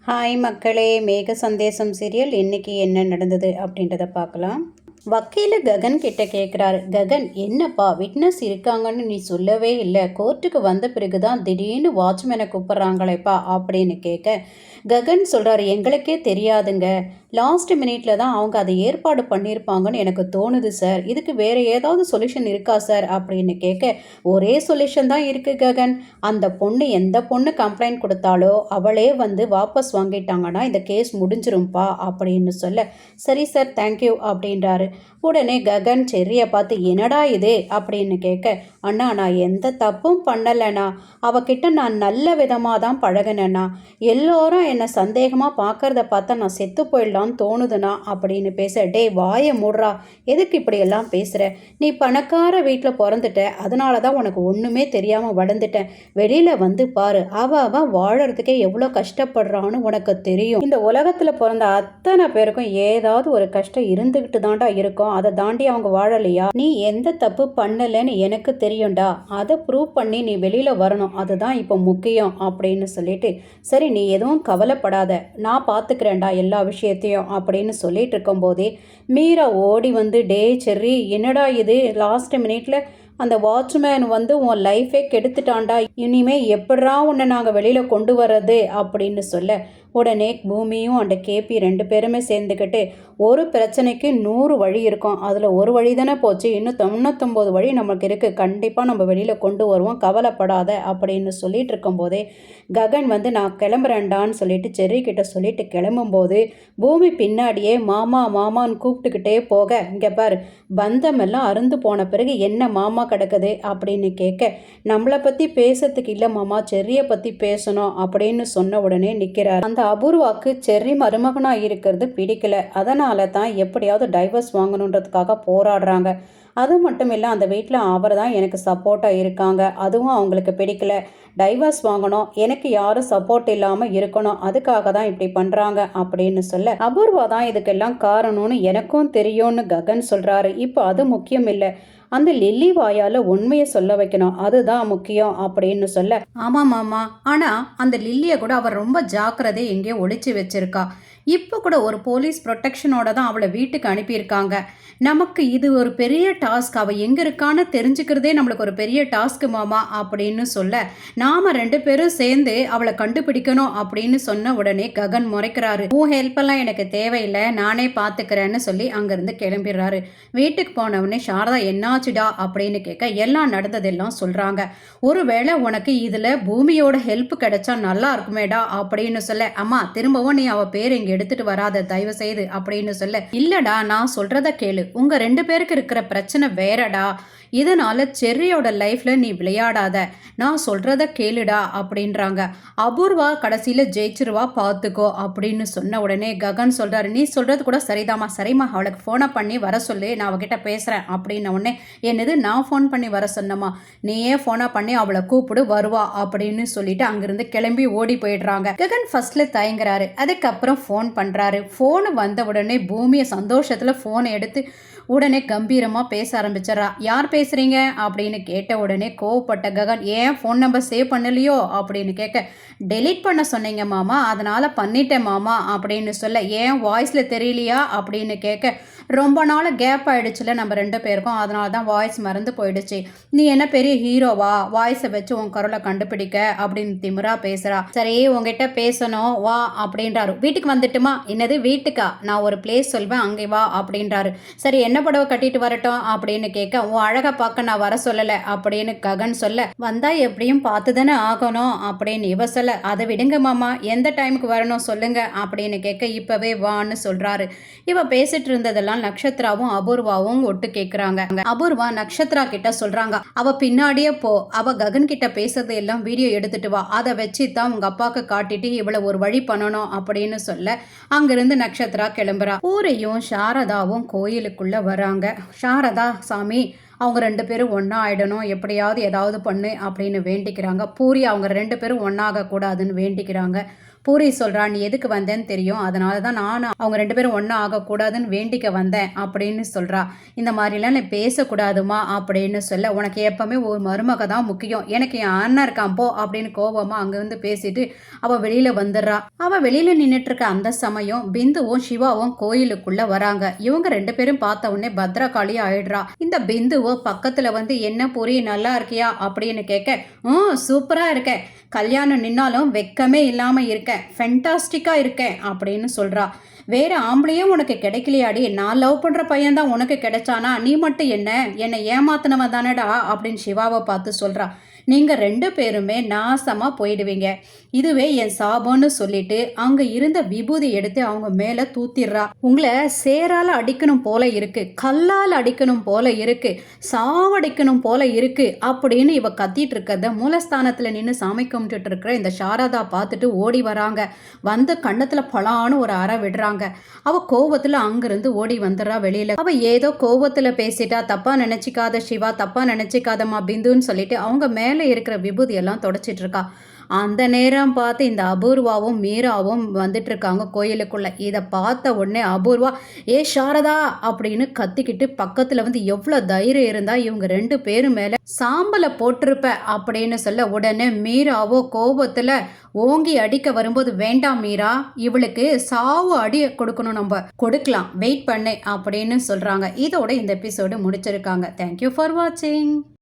Hi மக்களே, மேக சந்தேசம் serial இன்னைக்கு என்ன நடந்தது அப்படின்றத பார்க்கலாம். வக்கீல் ககன் கிட்ட கேட்குறாரு. ககன், என்னப்பா விட்னஸ் இருக்காங்கன்னு நீ சொல்லவே இல்லை, கோர்ட்டுக்கு வந்த பிறகுதான் திடீர்னு வாட்ச்மேனை கூப்பிட்றாங்களேப்பா அப்படின்னு கேட்க ககன் சொல்கிறாரு, எங்களுக்கே தெரியாதுங்க, லாஸ்ட் மினிட்ல தான் அவங்க அதை ஏற்பாடு பண்ணியிருப்பாங்கன்னு எனக்கு தோணுது சார். இதுக்கு வேறு ஏதாவது சொல்யூஷன் இருக்கா சார் அப்படின்னு கேட்க ஒரே சொல்யூஷன் தான் இருக்குது ககன். அந்த பொண்ணு எந்த பொண்ணு கம்ப்ளைண்ட் கொடுத்தாலோ அவளே வந்து வாபஸ் வாங்கிட்டாங்கன்னா இந்த கேஸ் முடிஞ்சிரும்பா அப்படின்னு சொல்ல சரி சார், தேங்க்யூ அப்படின்றாரு. உடனே ககன் செர்ரியை பார்த்து என்னடா இது அப்படின்னு கேட்க, அண்ணா நான் எந்த தப்பும் பண்ணலைண்ணா, அவகிட்ட நான் நல்ல விதமாக தான் பழகினேண்ணா, எல்லோரும் என்னை சந்தேகமாக பார்க்கறத பார்த்தா நான் செத்து போயிடலான்னு தோணுதுண்ணா அப்படின்னு பேச, டே வாயை மூடுறா, எதுக்கு இப்படியெல்லாம் பேசுகிற, நீ பணக்கார வீட்டில் பிறந்துட்ட, அதனால தான் உனக்கு ஒன்றுமே தெரியாமல் வளர்ந்துட்டேன், வெளியில் வந்து பாரு, அவன் வாழறதுக்கே எவ்வளோ கஷ்டப்படுறான்னு உனக்கு தெரியும். இந்த உலகத்தில் பிறந்த அத்தனை பேருக்கும் ஏதாவது ஒரு கஷ்டம் இருந்துக்கிட்டு தான்டா இருக்கும், அதை தாண்டி அவங்க வாழலையா, நீ எந்த தப்பு பண்ணலைன்னு எனக்கு தெரியும்டா, அதை ப்ரூவ் பண்ணி நீ வெளியில் வரணும், அதுதான் இப்போ முக்கியம் அப்படின்னு சொல்லிட்டு சரி நீ எதுவும் கவலைப்படாத, நான் பார்த்துக்கிறேன்டா எல்லா விஷயத்தையும் அப்படின்னு சொல்லிட்டு இருக்கும்போதே மீரா ஓடி வந்து, டே செர்ரி என்னடா இது, லாஸ்ட் மினிட்ல அந்த வாட்ச்மேன் வந்து உன் லைஃபே கெடுத்துட்டான்டா, இனிமே எப்படா உன்னை நாங்கள் வெளியில் கொண்டு வர்றது அப்படின்னு சொல்ல உடனே பூமியும் அந்த கேபி ரெண்டு பேருமே சேர்ந்துக்கிட்டு ஒரு பிரச்சனைக்கு 100 வழி இருக்கும், அதில் ஒரு வழி தானே போச்சு, இன்னும் 99 வழி நமக்கு இருக்குது, கண்டிப்பாக நம்ம வெளியில் கொண்டு வருவோம், கவலைப்படாத அப்படின்னு சொல்லிட்டு இருக்கும்போதே ககன் வந்து நான் கிளம்புறேன்டான்னு சொல்லிட்டு செர்ரி கிட்ட சொல்லிட்டு கிளம்பும்போது பூமி பின்னாடியே மாமா மாமான்னு கூப்பிட்டுக்கிட்டே போக, இங்கே பாரு பந்தமெல்லாம் அருந்து போன பிறகு என்ன மாமா கிடக்குது அப்படின்னு கேட்க, நம்மளை பற்றி பேசுறதுக்கு இல்லை மாமா, செர்ரியை பற்றி பேசணும் அப்படின்னு சொன்ன உடனே நிற்கிறார். அந்த அபூர்வாக்கு செர்ரி மருமகனாக இருக்கிறது பிடிக்கல, அதனால தான் எப்படியாவது டைவர்ஸ் வாங்கணுன்றதுக்காக போராடுறாங்க. அது மட்டும் இல்லை, அந்த வீட்டில் அவர் தான் எனக்கு சப்போர்ட்டாக இருக்காங்க, அதுவும் அவங்களுக்கு பிடிக்கல, டைவர்ஸ் வாங்கணும், எனக்கு யாரும் சப்போர்ட் இல்லாமல் இருக்கணும், அதுக்காக தான் இப்படி பண்ணுறாங்க அப்படின்னு சொல்ல அபூர்வா தான் இதுக்கெல்லாம் காரணம்னு எனக்கும் தெரியும்னு ககன் சொல்கிறாரு. இப்போ அது முக்கியம் இல்லை, அந்த லில்லி வாயால் உண்மையை சொல்ல வைக்கணும், அதுதான் முக்கியம் அப்படின்னு சொல்ல, ஆமாம் மாமா, ஆனால் அந்த லில்லியை கூட அவர் ரொம்ப ஜாக்கிரதை எங்கேயோ ஒளிச்சு வச்சிருக்கா, இப்போ கூட ஒரு போலீஸ் ப்ரொடெக்ஷனோட தான் அவளை வீட்டுக்கு அனுப்பியிருக்காங்க, நமக்கு இது ஒரு பெரிய டாஸ்க், அவள் எங்கே இருக்கான்னு தெரிஞ்சுக்கிறதே நம்மளுக்கு ஒரு பெரிய டாஸ்க்கு மாமா அப்படின்னு சொல்ல, நாம் 2 பேரும் சேர்ந்து அவளை கண்டுபிடிக்கணும் அப்படின்னு சொன்ன உடனே ககன் முறைக்கிறாரு. உன் ஹெல்ப்பெல்லாம் எனக்கு தேவையில்லை, நானே பார்த்துக்கிறேன்னு சொல்லி அங்கேருந்து கிளம்பிடுறாரு. வீட்டுக்கு போனவொடனே சாரதா என்னாச்சுடா அப்படின்னு கேட்க எல்லாம் நடந்ததெல்லாம் சொல்கிறாங்க. ஒருவேளை உனக்கு இதில் பூமியோட ஹெல்ப் கிடைச்சா நல்லா இருக்குமேடா அப்படின்னு சொல்ல, அம்மா திரும்பவும் நீ அவள் பேர் இங்கே எடுத்துகிட்டு வராத தயவு செய்து அப்படின்னு சொல்ல, இல்லைடா நான் சொல்கிறத கேளு, உங்க 2 பேருக்கு இருக்கிற பிரச்சனை வேறடா, இதனால செர்ரியோட லைஃப்ல நீ விளையாடாத, நான் சொல்றத கேளுடா அப்படின்றாங்க. அபூர்வா கடைசியில் ஜெயிச்சிருவா பார்த்துக்கோ அப்படின்னு சொன்ன உடனே ககன் சொல்றாரு, நீ சொல்றது கூட சரிதாம்மா, சரிம்மா அவளுக்கு ஃபோனை பண்ணி வர சொல்லி நான் அவகிட்ட பேசுறேன் அப்படின்ன உடனே, என்னது நான் ஃபோன் பண்ணி வர சொன்னம்மா, நீயே ஃபோனை பண்ணி அவளை கூப்பிடு வருவா அப்படின்னு சொல்லிட்டு அங்கிருந்து கிளம்பி ஓடி போயிடுறாங்க. ககன் ஃபர்ஸ்ட்ல தயங்குறாரு, அதுக்கப்புறம் ஃபோன் பண்றாரு. ஃபோனு வந்த உடனே பூமியை சந்தோஷத்துல ஃபோனை எடுத்து உடனே கம்பீரமாக பேச ஆரம்பிச்சிடறா. யார் பேசுகிறீங்க அப்படின்னு கேட்ட உடனே கோவப்பட்ட ககன், ஏன் ஃபோன் நம்பர் சேவ் பண்ணலையோ அப்படின்னு கேட்க, டெலீட் பண்ண சொன்னீங்க மாமா, அதனால் பண்ணிட்டேன் மாமா அப்படின்னு சொல்ல, ஏன் வாய்ஸில் தெரியலையா அப்படின்னு கேட்க, ரொம்ப நாள் கேப் ஆகிடுச்சுல நம்ம 2 பேருக்கும், அதனால தான் வாய்ஸ் மறந்து போயிடுச்சு, நீ என்ன பெரிய ஹீரோவா வாய்ஸை வச்சு உன் குரலை கண்டுபிடிக்க அப்படின்னு திமிரா பேசுகிறா. சரி உங்ககிட்ட பேசணும் வா அப்படின்றாரு. வீட்டுக்கு வந்துட்டுமா, என்னது வீட்டுக்கா, நான் ஒரு பிளேஸ் சொல்வேன் அங்கே வா அப்படின்றாரு. சரி என்ன புடவை கட்டிட்டு வரட்டும் அப்படின்னு கேட்க, உன் அழகை பார்க்க நான் வர சொல்லலை அப்படின்னு ககன் சொல்ல, வந்தா எப்படியும் பார்த்து தானே ஆகணும் அப்படின்னு இவ சொல்ல, அதை விடுங்க மாமா, எந்த டைமுக்கு வரணும் சொல்லுங்க அப்படின்னு கேட்க, இப்பவே வான்னு சொல்றாரு. இவ பேசிட்டு இருந்ததெல்லாம் நக்ஷத்ராவும் அபூர்வாவும் ஒட்டு கேட்குறாங்க. அபூர்வா நக்ஷத்ரா கிட்ட சொல்றாங்க, அவ பின்னாடியே போ, அவ ககன் கிட்ட பேசுறது எல்லாம் வீடியோ எடுத்துட்டு வா, அதை வச்சு தான் உங்க அப்பாவுக்கு காட்டிட்டு இவளை ஒரு வழி பண்ணணும் அப்படின்னு சொல்ல அங்கிருந்து நக்ஷத்ரா கிளம்புறா. ஊரையும் சாரதாவும் கோயிலுக்குள்ள வராங்க. சாரதா, சாமி அவங்க 2 பேரும் ஒன்றா ஆகிடணும், எப்படியாவது ஏதாவது பண்ணு அப்படின்னு வேண்டிக்கிறாங்க. பூரி அவங்க 2 பேரும் ஒன்றாக கூடாதுன்னு வேண்டிக்கிறாங்க. பூரி சொல்றா, நீ எதுக்கு வந்தேன்னு தெரியும், அதனால தான் நானும் அவங்க 2 பேரும் ஒண்ணா ஆகக்கூடாதுன்னு வேண்டிக்க வந்தேன் அப்படின்னு சொல்றா. இந்த மாதிரிலாம் நீ பேசக்கூடாதுமா அப்படின்னு சொல்ல, உனக்கு எப்பவுமே ஒரு மருமக தான் முக்கியம், எனக்கு என் அண்ணன் இருக்கான் போ அப்படின்னு கோபமா அங்கிருந்து பேசிட்டு அவ வெளியில வந்துடுறா. அவ வெளியில நின்னுட்டு இருக்க அந்த சமயம் பிந்துவும் சிவாவும் கோயிலுக்குள்ள வராங்க. இவங்க 2 பேரும் பார்த்த உடனே பத்ரகாளி ஆயிடுறா. இந்த பிந்துவோ பக்கத்துல வந்து என்ன பூரி நல்லா இருக்கியா அப்படின்னு கேட்க, சூப்பரா இருக்கேன், கல்யாணம் நின்னாலும் வெக்கமே இல்லாம இருக்கேன், ஃபென்டாஸ்டிக்கா இருக்கேன் அப்படின்னு சொல்றா. வேற ஆம்பளையும் உனக்கு கிடைக்கலையாடி, நான் லவ் பண்ற பையன் தான் உனக்கு கிடைச்சானா, நீ மட்டும் என்னை ஏமாத்தினவன் தானடா அப்படின்னு சிவாவை பார்த்து சொல்றா. நீங்க 2 பேருமே நாசமா போயிடுவீங்க, இதுவே என் சாபம்னு சொல்லிட்டு அங்க இருந்த விபூதி எடுத்து அவங்க மேல தூத்திடுறா. உங்களை சேரால அடிக்கணும் போல இருக்கு, கல்லால் அடிக்கணும் போல இருக்கு, சாவடிக்கணும் போல இருக்கு அப்படின்னு இவ கத்திட்டு இருக்கிறத மூலஸ்தானத்துல நின்று சாமி கும்பிட்டுட்டு இருக்கிற இந்த சாரதா பார்த்துட்டு ஓடி வராங்க. வந்து கண்ணத்துல பலான்னு ஒரு அறை விடுறாங்க. அவ கோவத்துல அங்கிருந்து ஓடி வந்துடுறா வெளியில. அவ ஏதோ கோவத்துல பேசிட்டா, தப்பா நினைச்சிக்காத சிவா, தப்பா நினைச்சிக்காதம்மா பிந்துன்னு சொல்லிட்டு அவங்க மேல இருக்கிற விபூதி எல்லாம் தொடச்சிட்டு இருக்கா. அந்த நேரம் பார்த்து இந்த அபூர்வாவும் மீராவும் வந்துட்டு இருக்காங்க கோயிலுக்குள்ள. இதை பார்த்த உடனே அபூர்வா, ஏ சாரதா அப்படின்னு கத்திக்கிட்டு பக்கத்துல வந்து எவ்வளோ தைரியம் இருந்தா இவங்க 2 பேரும் மேல சாம்பலை போட்டிருப்ப அப்படின்னு சொல்ல, உடனே மீராவோ கோபத்துல ஓங்கி அடிக்க வரும்போது, வேண்டாம் மீரா, இவளுக்கு சாவு அடி கொடுக்கணும், நம்ம கொடுக்கலாம், வெயிட் பண்ணு அப்படின்னு சொல்றாங்க. இதோட இந்த எபிசோடு முடிச்சிருக்காங்க. தேங்க்யூ ஃபார் வாட்சிங்.